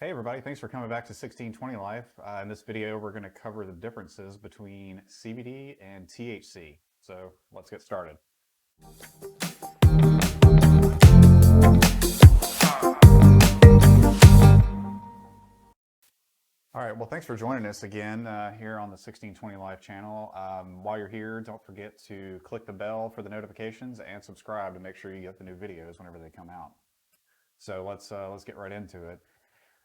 Hey everybody, thanks for coming back to 1620 Life. In this video, we're going to cover the differences between CBD and THC. So let's get started. All right, well, thanks for joining us again here on the 1620 Life channel. While you're here, don't forget to click the bell for the notifications and subscribe to make sure you get the new videos whenever they come out. So let's get right into it.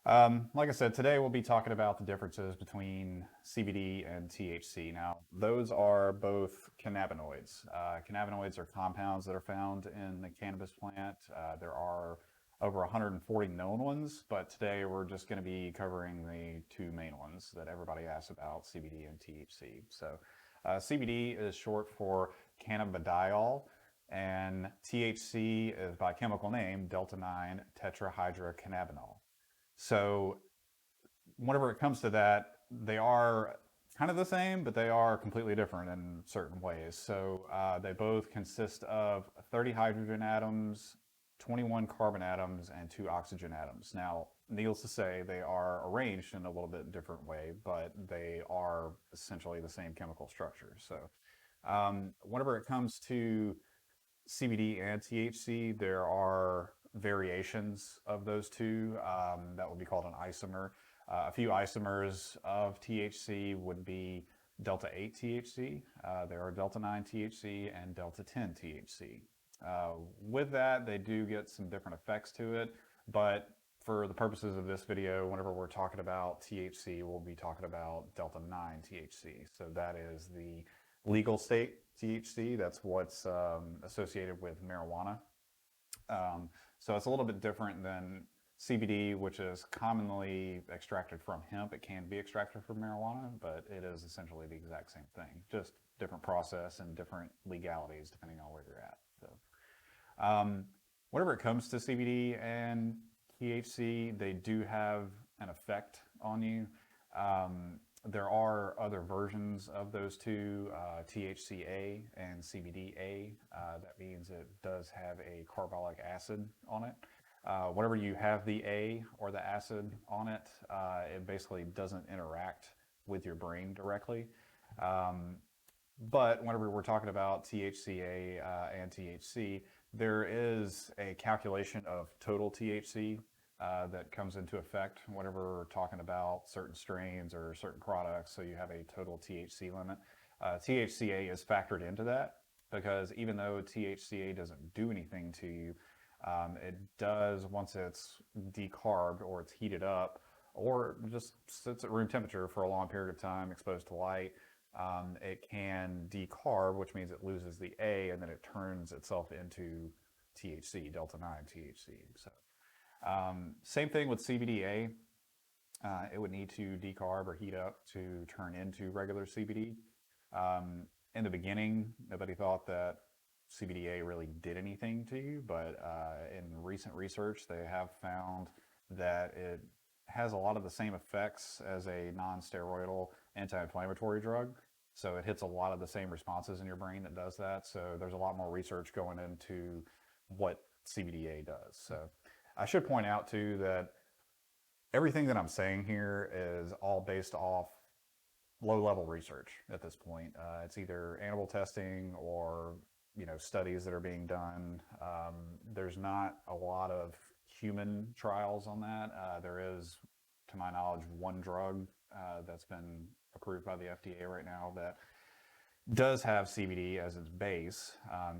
Like I said, today we'll be talking about the differences between CBD and THC. Now, those are both cannabinoids. Cannabinoids are compounds that are found in the cannabis plant. There are over 140 known ones, but today we're just going to be covering the two main ones that everybody asks about, CBD and THC. So CBD is short for cannabidiol, and THC is by chemical name delta-9 tetrahydrocannabinol. So whenever it comes to that, they are kind of the same, but they are completely different in certain ways. So they both consist of 30 hydrogen atoms, 21 carbon atoms, and 2 oxygen atoms. Now, needless to say, they are arranged in a little bit different way, but they are essentially the same chemical structure. So whenever it comes to CBD and THC, there are variations of those two. That would be called an isomer. A few isomers of THC would be delta 8 THC. There are delta 9 THC and delta 10 THC. With that, they do get some different effects to it, but for the purposes of this video, whenever we're talking about THC, we'll be talking about delta 9 THC. So that is the legal state THC. That's what's associated with marijuana. So it's a little bit different than CBD, which is commonly extracted from hemp. It can be extracted from marijuana, but it is essentially the exact same thing, just different process and different legalities depending on where you're at. So whenever it comes to CBD and THC, they do have an effect on you. There are other versions of those two, THCA and CBDA. That means it does have a carbolic acid on it. Whenever you have the A or the acid on it, it basically doesn't interact with your brain directly. But whenever we're talking about THCA and THC, there is a calculation of total THC that comes into effect whenever we're talking about certain strains or certain products. So you have a total THC limit. THCA is factored into that because even though THCA doesn't do anything to you, it does once it's decarbed or it's heated up or just sits at room temperature for a long period of time exposed to light. It can decarb, which means it loses the A and then it turns itself into THC, delta 9 THC. So same thing with CBDA. It would need to decarb or heat up to turn into regular CBD. In the beginning, nobody thought that CBDA really did anything to you, but in recent research, they have found that it has a lot of the same effects as a non-steroidal anti-inflammatory drug. So it hits a lot of the same responses in your brain that does that. So there's a lot more research going into what CBDA does. So I should point out too that everything that I'm saying here is all based off low-level research at this point. It's either animal testing or studies that are being done. There's not a lot of human trials on that. There is, to my knowledge, one drug that's been approved by the FDA right now that does have CBD as its base.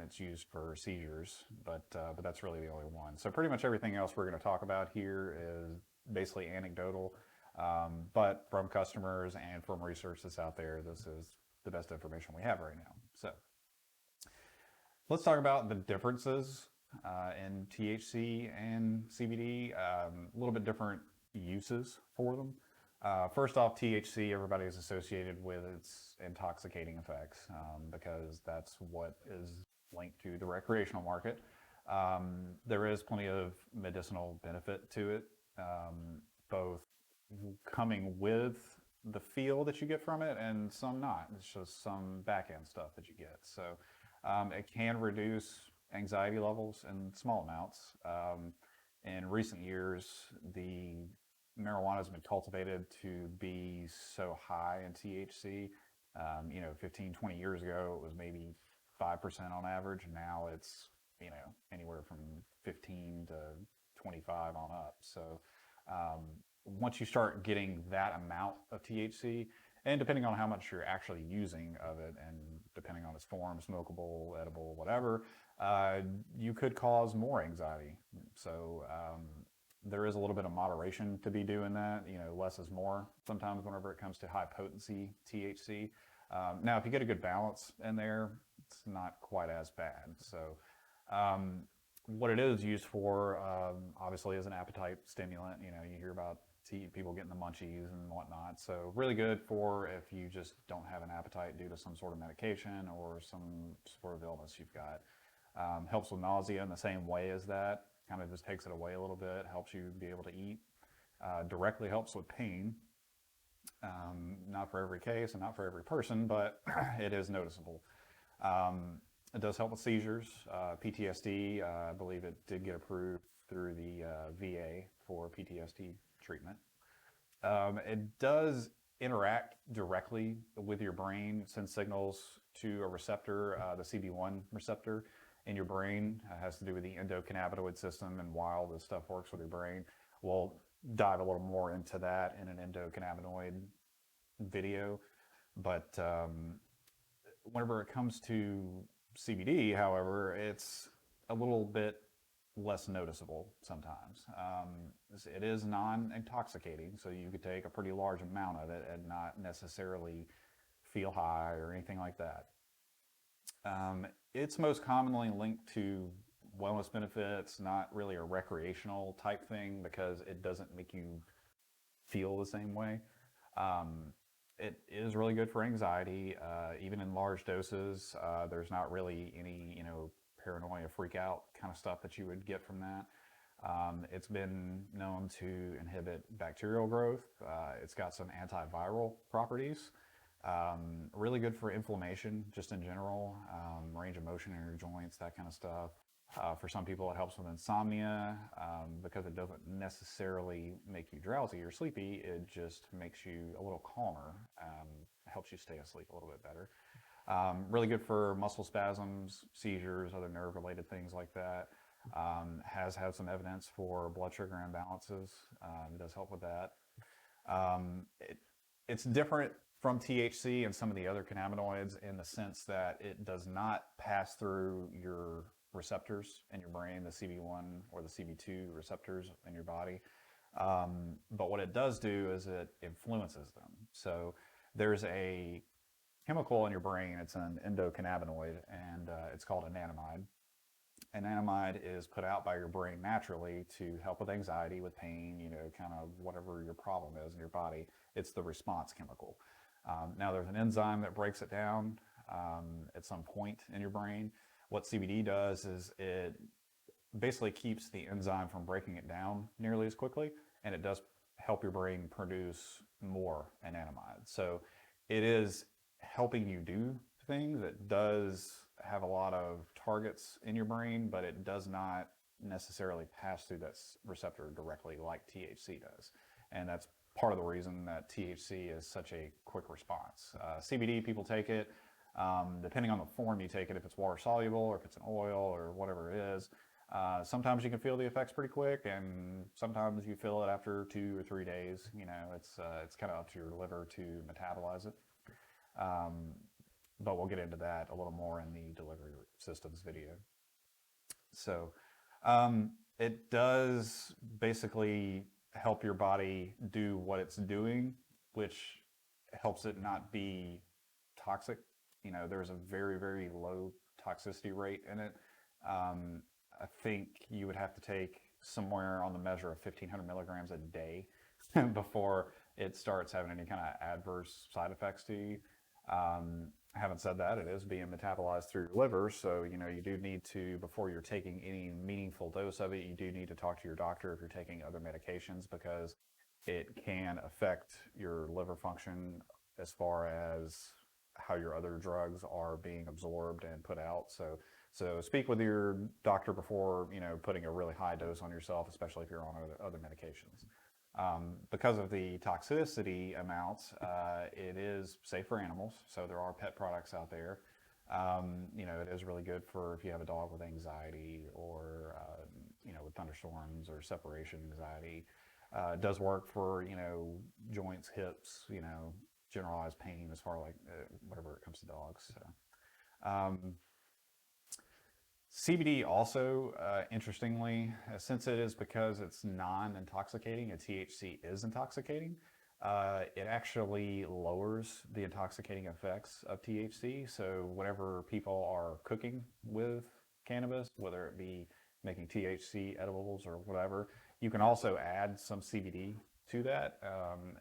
It's used for seizures, but that's really the only one. So pretty much everything else we're going to talk about here is basically anecdotal, but from customers and from research that's out there, this is the best information we have right now. So let's talk about the differences in THC and CBD, a little bit different uses for them. First off, THC, everybody is associated with its intoxicating effects because that's what is linked to the recreational market. There is plenty of medicinal benefit to it, both coming with the feel that you get from it and some not. It's just some back-end stuff that you get. So it can reduce anxiety levels in small amounts. In recent years, the marijuana has been cultivated to be so high in THC. 15, 20 years ago, it was maybe 5% on average. Now it's, anywhere from 15 to 25 on up. So once you start getting that amount of THC, and depending on how much you're actually using of it, and depending on its form, smokable, edible, whatever, you could cause more anxiety. So there is a little bit of moderation to be doing that. Less is more sometimes whenever it comes to high potency THC. Now, if you get a good balance in there, it's not quite as bad. So what it is used for, obviously, is an appetite stimulant. You hear about people getting the munchies and whatnot. So really good for if you just don't have an appetite due to some sort of medication or some sort of illness you've got. Helps with nausea in the same way as that. Kind of just takes it away a little bit, helps you be able to eat. Directly helps with pain. Not for every case and not for every person, but it is noticeable. It does help with seizures, PTSD. I believe it did get approved through the VA for PTSD treatment. It does interact directly with your brain, send signals to a receptor, the CB1 receptor in your brain. It has to do with the endocannabinoid system and how this stuff works with your brain. We'll dive a little more into that in an endocannabinoid video. But whenever it comes to CBD, however, it's a little bit less noticeable sometimes. It is non-intoxicating, so you could take a pretty large amount of it and not necessarily feel high or anything like that. It's most commonly linked to wellness benefits, not really a recreational type thing, because it doesn't make you feel the same way. It is really good for anxiety, even in large doses. There's not really any, paranoia, freak out kind of stuff that you would get from that. It's been known to inhibit bacterial growth. It's got some antiviral properties. Really good for inflammation, just in general, range of motion in your joints, that kind of stuff. For some people, it helps with insomnia because it doesn't necessarily make you drowsy or sleepy. It just makes you a little calmer, helps you stay asleep a little bit better. Really good for muscle spasms, seizures, other nerve-related things like that. Has had some evidence for blood sugar imbalances. It does help with that. It's different from THC and some of the other cannabinoids in the sense that it does not pass through your receptors in your brain, the CB1 or the CB2 receptors in your body. But what it does do is it influences them. So there's a chemical in your brain, it's an endocannabinoid, and it's called anandamide. Anandamide is put out by your brain naturally to help with anxiety, with pain, kind of whatever your problem is in your body. It's the response chemical. Now there's an enzyme that breaks it down at some point in your brain. What CBD does is it basically keeps the enzyme from breaking it down nearly as quickly, and it does help your brain produce more anandamide. So it is helping you do things. It does have a lot of targets in your brain, but it does not necessarily pass through that receptor directly like THC does. And that's part of the reason that THC is such a quick response. CBD, people take it, depending on the form you take it, if it's water soluble or if it's an oil or whatever it is. Sometimes you can feel the effects pretty quick, and sometimes you feel it after 2 or 3 days. It's kind of up to your liver to metabolize it. But we'll get into that a little more in the delivery systems video. So it does basically help your body do what it's doing, which helps it not be toxic. There's a very, very low toxicity rate in it. I think you would have to take somewhere on the measure of 1,500 milligrams a day before it starts having any kind of adverse side effects to you. Having said that, it is being metabolized through your liver, so you do need to, before you're taking any meaningful dose of it, you do need to talk to your doctor if you're taking other medications, because it can affect your liver function as far as how your other drugs are being absorbed and put out. So speak with your doctor before putting a really high dose on yourself, especially if you're on other medications. Because of the toxicity amounts, it is safe for animals. So there are pet products out there. It is really good for if you have a dog with anxiety or, with thunderstorms or separation anxiety. It does work for, joints, hips, generalized pain as far like whatever it comes to dogs. So, CBD also, interestingly, since it is because it's non-intoxicating and THC is intoxicating, it actually lowers the intoxicating effects of THC. So whenever people are cooking with cannabis, whether it be making THC edibles or whatever, you can also add some CBD to that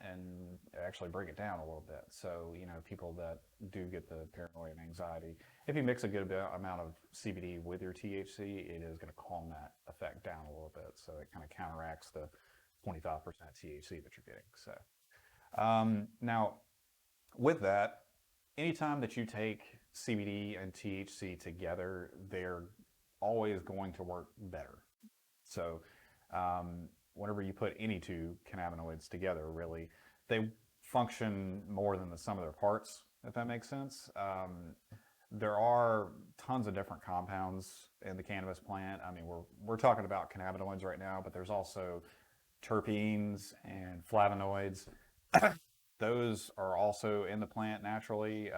and actually bring it down a little bit. So, people that do get the paranoia and anxiety, if you mix a good amount of CBD with your THC, it is going to calm that effect down a little bit. So it kind of counteracts the 25% THC that you're getting. So now, with that, anytime that you take CBD and THC together, they're always going to work better. So whenever you put any two cannabinoids together, really, they function more than the sum of their parts, if that makes sense. There are tons of different compounds in the cannabis plant. I mean, we're talking about cannabinoids right now, but there's also terpenes and flavonoids. Those are also in the plant naturally.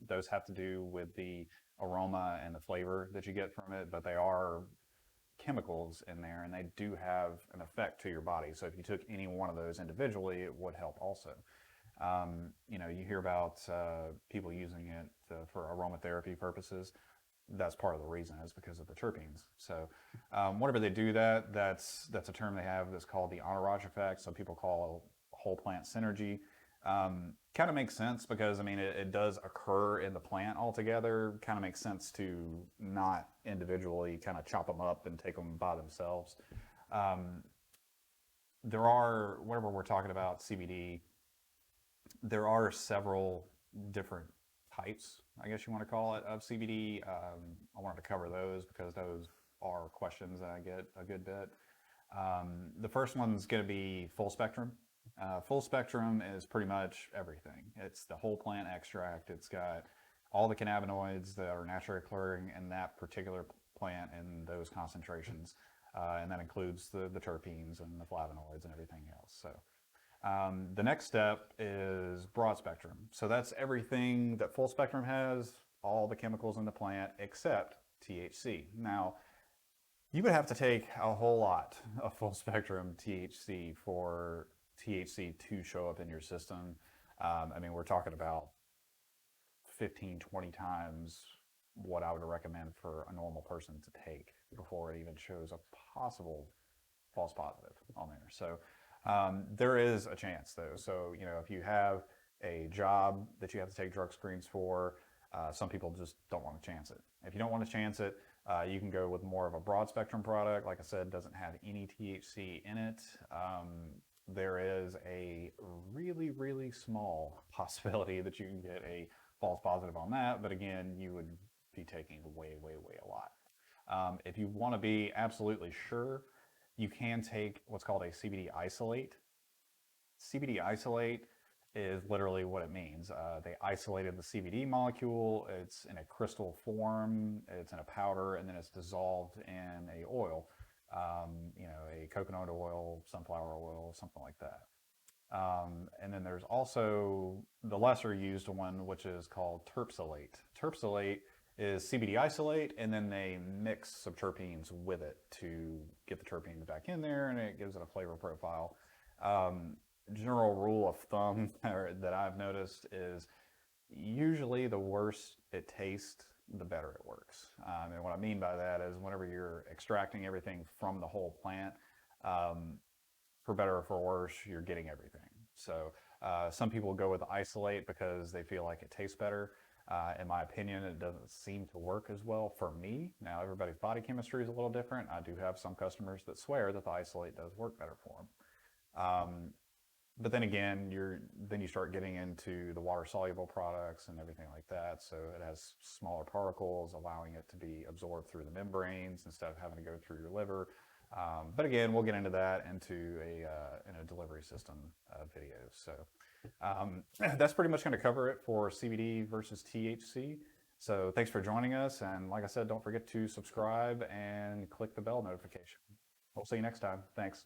Those have to do with the aroma and the flavor that you get from it, but they are chemicals in there and they do have an effect to your body. So if you took any one of those individually, it would help also. You hear about people using it for aromatherapy purposes. That's part of the reason is because of the terpenes. So whenever they do that, that's a term they have that's called the entourage effect. So people call whole plant synergy. Kind of makes sense because it does occur in the plant altogether. Kind of makes sense to not individually kind of chop them up and take them by themselves. There are, whenever we're talking about CBD, there are several different types, I guess you want to call it, of CBD. I wanted to cover those because those are questions that I get a good bit. The first one's going to be full spectrum. Full spectrum is pretty much everything. It's the whole plant extract. It's got all the cannabinoids that are naturally occurring in that particular plant in those concentrations. And that includes the terpenes and the flavonoids and everything else. So the next step is broad spectrum. So that's everything that full spectrum has, all the chemicals in the plant except THC. Now, you would have to take a whole lot of full spectrum THC for THC to show up in your system. We're talking about 15, 20 times what I would recommend for a normal person to take before it even shows a possible false positive on there. So there is a chance though. So, if you have a job that you have to take drug screens for, some people just don't want to chance it. If you don't want to chance it, you can go with more of a broad spectrum product. Like I said, doesn't have any THC in it. There is a really, really small possibility that you can get a false positive on that. But again, you would be taking way, way, way a lot. If you want to be absolutely sure, you can take what's called a CBD isolate. CBD isolate is literally what it means. They isolated the CBD molecule. It's in a crystal form. It's in a powder, and then it's dissolved in a oil. A coconut oil, sunflower oil, something like that. And then there's also the lesser used one, which is called terpsilate. Terpsilate is CBD isolate, and then they mix some terpenes with it to get the terpenes back in there, and it gives it a flavor profile. General rule of thumb that I've noticed is usually the worse it tastes, the better it works. And what I mean by that is whenever you're extracting everything from the whole plant, for better or for worse, you're getting everything. So some people go with isolate because they feel like it tastes better. In my opinion, it doesn't seem to work as well for me. Now, everybody's body chemistry is a little different. I do have some customers that swear that the isolate does work better for them. But then again, you start getting into the water-soluble products and everything like that. So it has smaller particles, allowing it to be absorbed through the membranes instead of having to go through your liver. But again, we'll get into that into in a delivery system video. So that's pretty much going to cover it for CBD versus THC. So thanks for joining us. And like I said, don't forget to subscribe and click the bell notification. We'll see you next time. Thanks.